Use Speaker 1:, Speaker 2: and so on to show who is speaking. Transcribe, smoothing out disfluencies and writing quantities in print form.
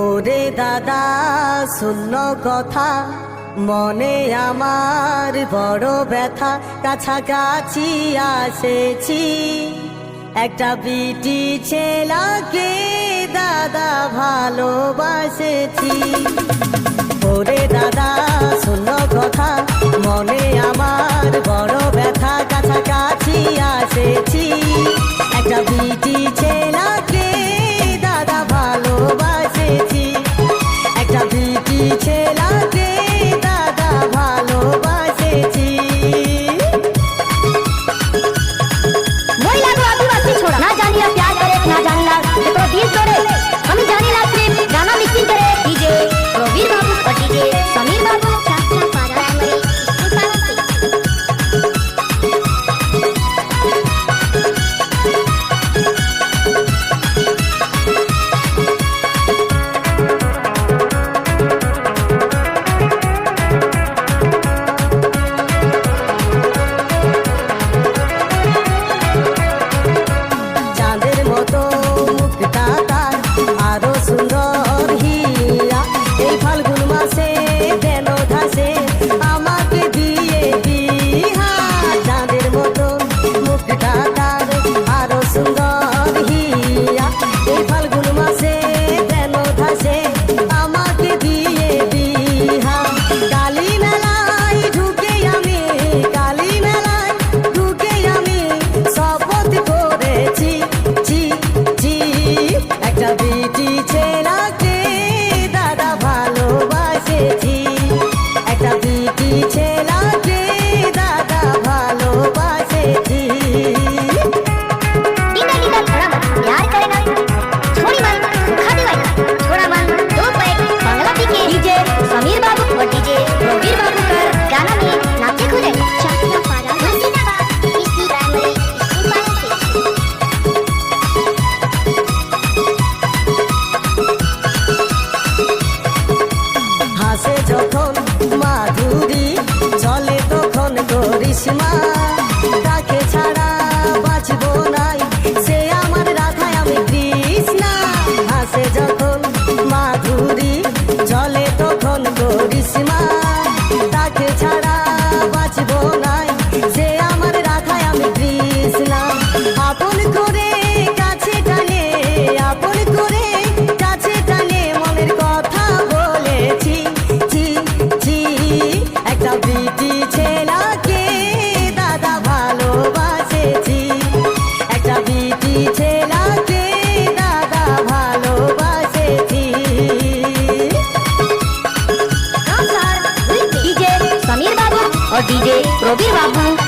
Speaker 1: ওরে দাদা শূন্য কথা মনে আমার বড় ব্যথা, কাছাকাছি আসেছি একটা বিটি ছেলাকে দাদা ভালোবাসেছি। ওরে দাদা শূন্য কথা মনে আমার বড় ব্যথা, কাছাকাছি আসেছি একটা বিটি ছেলাকে দাদা ভালোবাসেছি, একটা বিটি ছেলাকে দাদা ভালোবাসেছি।
Speaker 2: ना जानिला प्यार करे ना जानिला तो दिल तोड़े, हम जानिला सिर्फ गाना मिक्सिंग करे डीजे प्रवीर बाबू और डीजे समीर बाबू।
Speaker 1: মাধুরী চলে তখন করিশ্মা, তাকে ছাড়া বাঁচবো নাই সে আমার রাধায় আমি কৃষ্ণা। হাসে যখন মাধুরী চলে তখন করিশ্মা, তাকে ছাড়া বাঁচবো নাই সে আমার রাধায় আমি কৃষ্ণা। আপন করে কাছে টানে, আপন করে কাছে টানে মনের কথা বলেছি একটা বিটি ছেলাকে দাদা ভালোবাসেছি, একটা বিটি ছেলাকে দাদা ভালোবাসেছি।
Speaker 2: डीजे समीर बाबू और डीजे प्रवीर बाबू।